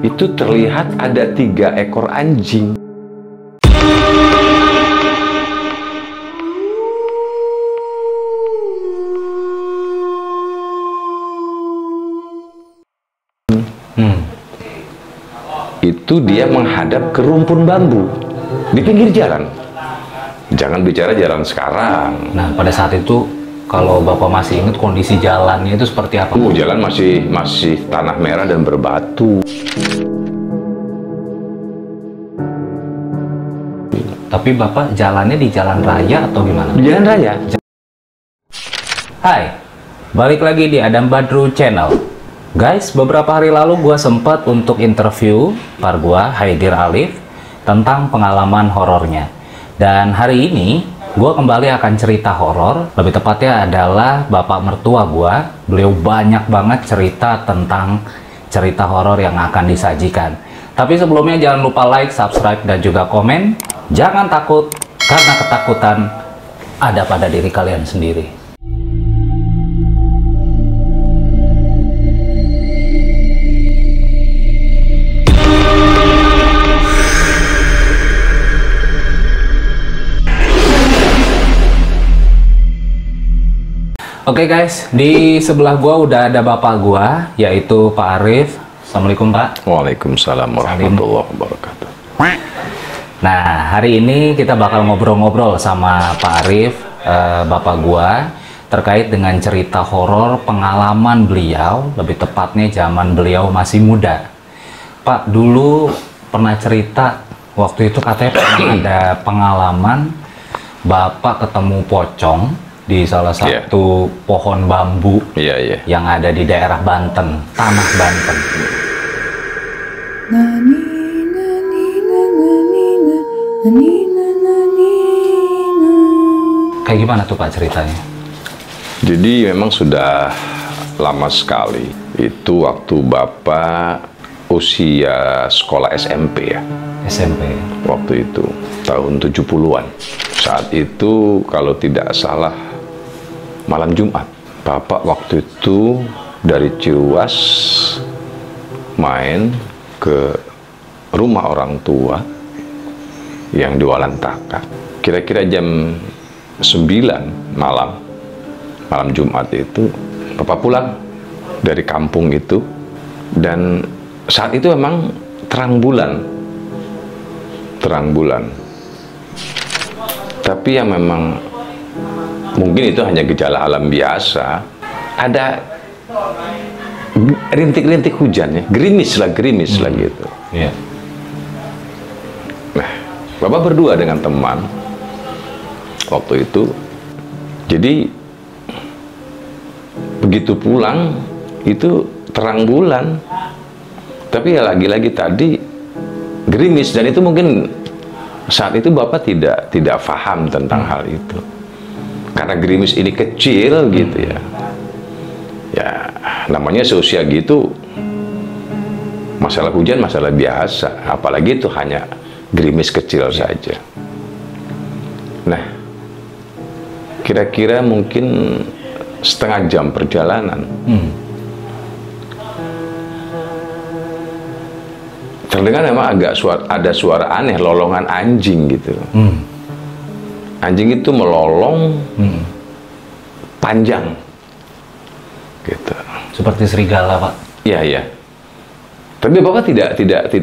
itu terlihat ada 3 ekor anjing. Itu dia menghadap ke rumpun bambu di pinggir jalan. Jangan bicara jalan sekarang. Nah, pada saat itu kalau Bapak masih ingat kondisi jalannya itu seperti apa? Jalan masih tanah merah dan berbatu. Tapi Bapak jalannya di jalan raya atau gimana? Di jalan raya. Hai, balik lagi di Adam Badru Channel. Guys, beberapa hari lalu gue sempat untuk interview par gua Haidir Alif tentang pengalaman horornya. Dan hari ini gue kembali akan cerita horor. Lebih tepatnya adalah bapak mertua gue. Beliau banyak banget cerita tentang cerita horor yang akan disajikan. Tapi sebelumnya jangan lupa like, subscribe, dan juga komen. Jangan takut, karena ketakutan ada pada diri kalian sendiri. Oke guys, di sebelah gua udah ada bapak gua, yaitu Pak Arif. Assalamualaikum Pak. Waalaikumsalam warahmatullahi wabarakatuh. Nah, hari ini kita bakal ngobrol-ngobrol sama Pak Arif, bapak gua, terkait dengan cerita horor pengalaman beliau, lebih tepatnya zaman beliau masih muda. Pak, dulu pernah cerita, waktu itu katanya ada pengalaman bapak ketemu pocong di salah satu pohon bambu yang ada di daerah Banten, tanah Banten. Kayak gimana tuh Pak ceritanya? Jadi memang sudah lama sekali. Itu waktu Bapak usia sekolah SMP ya. SMP. Waktu itu tahun 70-an. Saat itu kalau tidak salah malam Jumat. Bapak waktu itu dari Ciruas main ke rumah orang tua yang di Walantaka. Kira-kira jam 9 malam Jumat itu Bapak pulang dari kampung itu, dan saat itu memang terang bulan. Tapi yang memang mungkin itu hanya gejala alam biasa, ada rintik-rintik hujan ya, gerimis lah gitu. Yeah. Nah, Bapak berdua dengan teman waktu itu. Jadi begitu pulang itu terang bulan, tapi ya lagi-lagi tadi gerimis, dan itu mungkin saat itu Bapak tidak paham tentang hal itu. Karena gerimis ini kecil gitu ya. Ya, namanya seusia gitu, masalah hujan masalah biasa, apalagi itu hanya gerimis kecil saja. Nah, kira-kira mungkin setengah jam perjalanan. Terdengar memang ada suara aneh, lolongan anjing gitu. Anjing itu melolong panjang gitu. Seperti serigala, Pak. Iya. Tapi Bapak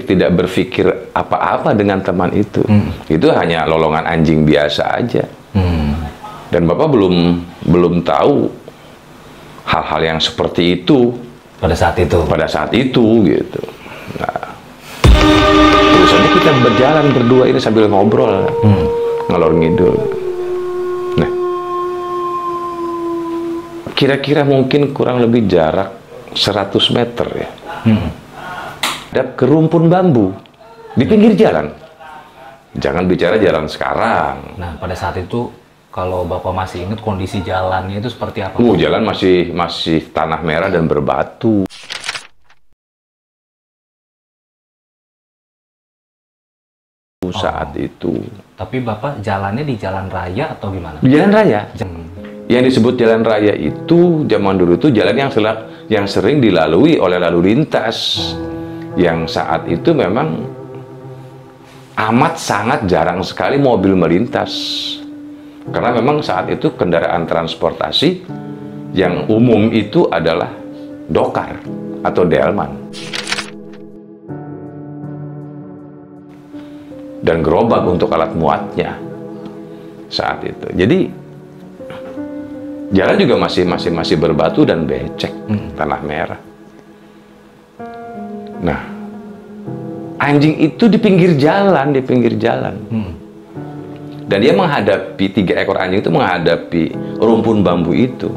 tidak berpikir apa-apa dengan teman itu. Itu hanya lolongan anjing biasa aja. Dan Bapak belum tahu hal-hal yang seperti itu pada saat itu gitu. Nah, terusannya kita berjalan berdua ini sambil ngobrol, ngalor ngidul. Nah, kira-kira mungkin kurang lebih jarak 100 meter ya. Ada ke rumpun bambu di pinggir jalan. Jangan bicara jalan sekarang. Nah, pada saat itu kalau Bapak masih ingat kondisi jalannya itu seperti apa? Jalan masih tanah merah dan berbatu. Saat itu. Tapi Bapak jalannya di jalan raya atau gimana? Di jalan raya. Yang disebut jalan raya itu zaman dulu itu jalan yang sering dilalui oleh lalu lintas. yang saat itu memang amat sangat jarang sekali mobil melintas. Karena memang saat itu kendaraan transportasi yang umum itu adalah dokar atau delman. Dan gerobak untuk alat muatnya saat itu. Jadi jalan juga masih berbatu dan becek, tanah merah. Nah, anjing itu di pinggir jalan, Dan dia menghadapi 3 ekor anjing itu menghadapi rumpun bambu itu.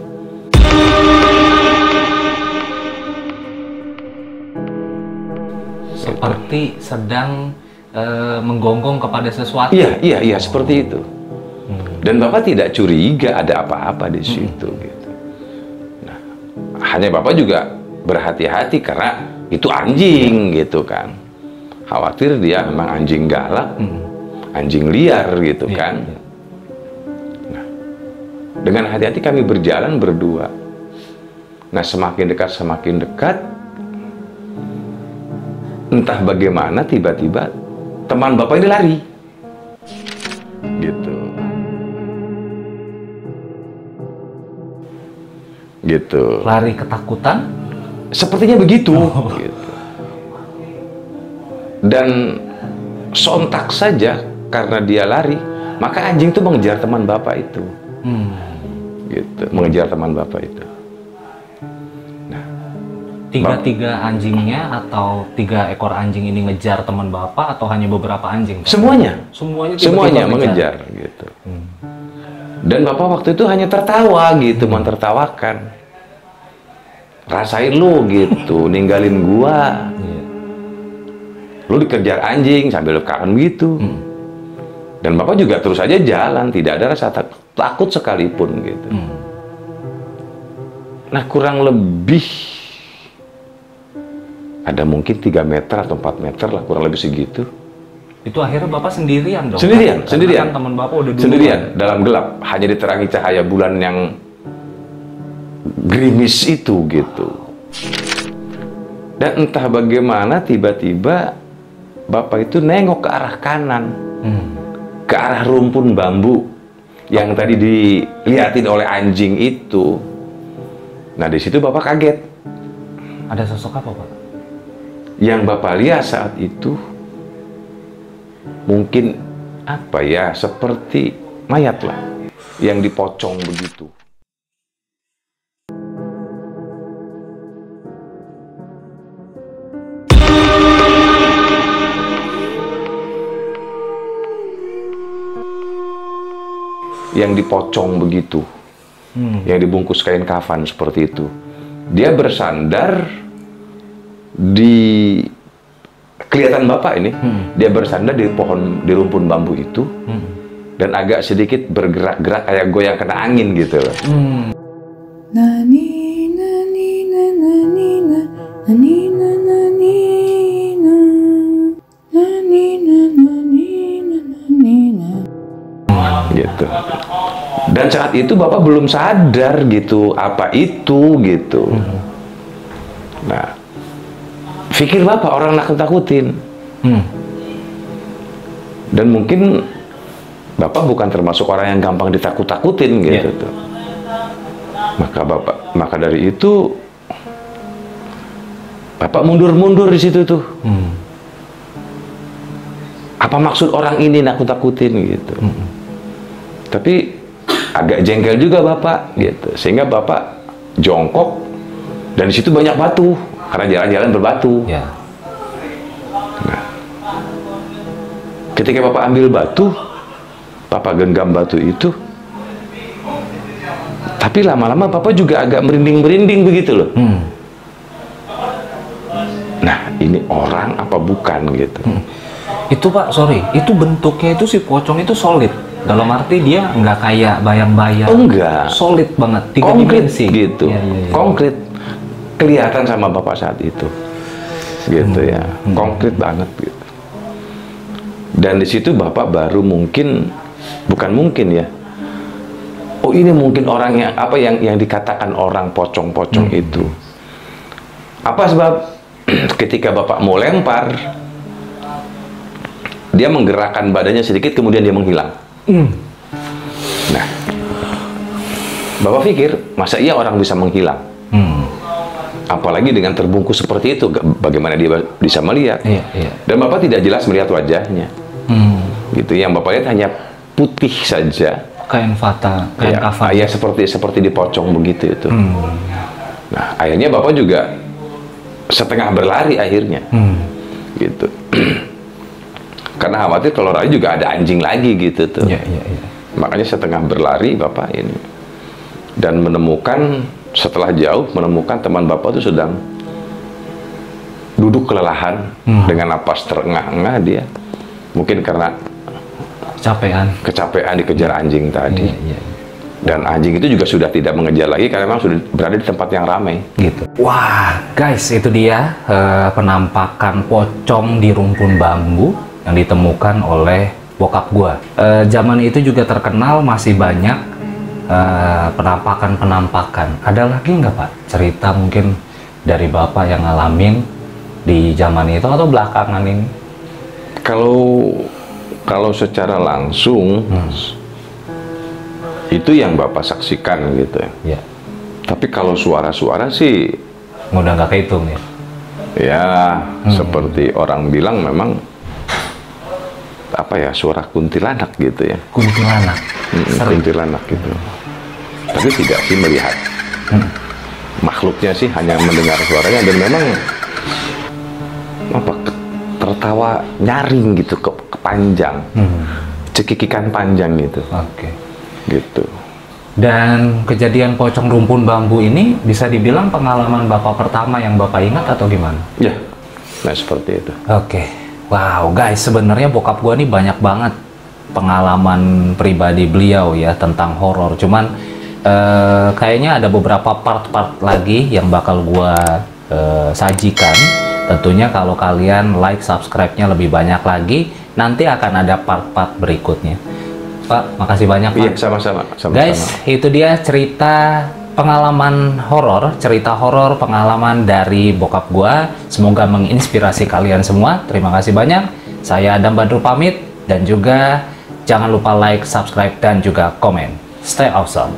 Seperti sedang menggonggong kepada sesuatu. Iya, seperti itu. Dan Bapak tidak curiga ada apa-apa di situ gitu. Nah, hanya Bapak juga berhati-hati karena itu anjing gitu kan. Khawatir dia memang anjing galak, anjing liar gitu kan. Nah, dengan hati-hati kami berjalan berdua. Nah, semakin dekat, entah bagaimana tiba-tiba teman Bapak ini lari. Gitu. Lari ketakutan? Sepertinya begitu. Gitu. Dan sontak saja karena dia lari, maka anjing itu mengejar teman Bapak itu. Gitu, mengejar teman Bapak itu. Nah, 3 anjingnya atau 3 ekor anjing ini ngejar teman Bapak atau hanya beberapa anjing? Semuanya Semuanya mengejar gitu. Dan Bapak waktu itu hanya tertawa gitu, mentertawakan. Rasain lu gitu, ninggalin gua. Lu dikejar anjing sambil kangen gitu. Dan Bapak juga terus aja jalan, tidak ada rasa takut sekalipun gitu. Nah, kurang lebih ada mungkin 3 meter atau 4 meter lah, kurang lebih segitu. Itu akhirnya Bapak sendirian dong? Sendirian. Kan teman Bapak udah duluan. Sendirian, dalam gelap, hanya diterangi cahaya bulan yang gerimis itu gitu. Dan entah bagaimana tiba-tiba Bapak itu nengok ke arah kanan, ke arah rumpun bambu yang tadi dilihatin oleh anjing itu. Nah, di situ Bapak kaget. Ada sosok apa, Pak? Yang Bapak lihat saat itu mungkin apa ya, seperti mayat lah yang dipocong begitu. Yang dipocong begitu, yang dibungkus kain kafan seperti itu. Dia bersandar di kelihatan Bapak ini, dia bersandar di pohon, di rumpun bambu itu, dan agak sedikit bergerak-gerak kayak goyang kena angin gitu. Nani nani nani nani nani nani nani nani gitu. Dan saat itu Bapak belum sadar gitu apa itu gitu. Nah, pikir Bapak orang nakut-nakutin. Dan mungkin Bapak bukan termasuk orang yang gampang ditakut-takutin gitu tuh. Maka dari itu Bapak mundur-mundur di situ tuh. Apa maksud orang ini nakut-takutin gitu. Tapi agak jengkel juga Bapak gitu, sehingga Bapak jongkok dan di situ banyak batu karena jalan-jalan berbatu. Nah, ketika Bapak ambil batu, Bapak genggam batu itu, tapi lama-lama Bapak juga agak merinding-merinding begitu loh. Nah, ini orang apa bukan gitu. Itu Pak, sorry, itu bentuknya itu si pocong itu solid. Dalam arti dia nggak kayak bayang-bayang. Oh, enggak. Solid banget, 3 konkret dimensi. gitu. Konkret. Kelihatan sama Bapak saat itu. Gitu ya. Konkret banget gitu. Dan di situ Bapak baru bukan mungkin ya. Oh, ini mungkin orang yang dikatakan orang pocong-pocong itu. Apa sebab? ketika bapak mau lempar, dia menggerakkan badannya sedikit, kemudian dia menghilang. Nah, bapak pikir, masa iya orang bisa menghilang? Apalagi dengan terbungkus seperti itu, bagaimana dia bisa melihat? Dan bapak tidak jelas melihat wajahnya. Gitu, yang bapak lihat hanya putih saja. Kain fata, kain kafan. Ya, seperti dipocong begitu itu. Nah, akhirnya bapak juga setengah berlari akhirnya, gitu. Karena khawatir kalau lari juga ada anjing lagi gitu tuh. Makanya setengah berlari bapak ini, dan menemukan, setelah jauh menemukan teman bapak itu sedang duduk kelelahan dengan napas terengah-engah dia, mungkin karena kecapean dikejar anjing tadi. Dan anjing itu juga sudah tidak mengejar lagi karena memang sudah berada di tempat yang ramai. Gitu. Wah, guys, itu dia penampakan pocong di rumpun bambu yang ditemukan oleh bokap gua. Zaman itu juga terkenal masih banyak penampakan-penampakan. Ada lagi nggak Pak cerita mungkin dari Bapak yang ngalamin di zaman itu atau belakangan ini? Kalau secara langsung itu yang Bapak saksikan gitu ya. Tapi kalau suara-suara sih udah nggak kehitung ya. Ya, seperti orang bilang memang apa ya, suara kuntilanak gitu ya. Kuntilanak. Kuntilanak gitu. Tapi tidak sih melihat makhluknya, sih hanya mendengar suaranya, dan memang apa, tertawa nyaring gitu, kepanjang, cekikikan panjang gitu. Gitu. Dan kejadian pocong rumpun bambu ini bisa dibilang pengalaman Bapak pertama yang Bapak ingat atau gimana? Ya, nah seperti itu. Wow guys, sebenarnya bokap gua nih banyak banget pengalaman pribadi beliau ya tentang horor. Cuman kayaknya ada beberapa part-part lagi yang bakal gua sajikan. Tentunya kalau kalian like, subscribe-nya lebih banyak lagi, nanti akan ada part-part berikutnya. Pak, makasih banyak Pak. Iya, sama-sama. Guys, itu dia cerita pengalaman horor, pengalaman dari bokap gua. Semoga menginspirasi kalian semua. Terima kasih banyak. Saya Adam Badru pamit, dan juga jangan lupa like, subscribe, dan juga komen. Stay awesome.